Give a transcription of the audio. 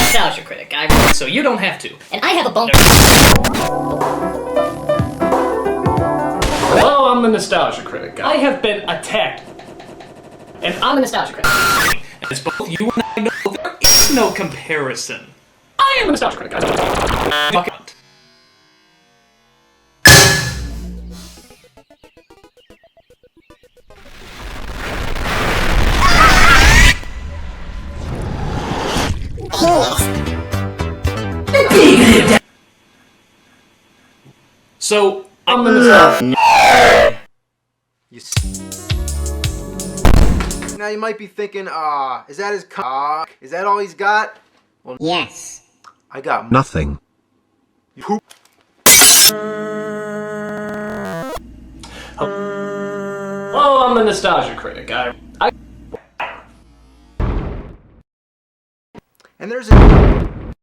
nostalgia critic. So you don't have to. And I have a bone. Hello, I'm the nostalgia critic. I have been attacked. And I'm a nostalgia critic. As both you and I know, there is no comparison. I am a nostalgia critic. Fuck it. So, I'm the nostalgia. Now you might be thinking, is that his cock? Is that all he's got? Well, Yes. I got Nothing. poop. Oh, I'm the nostalgia critic. And there's a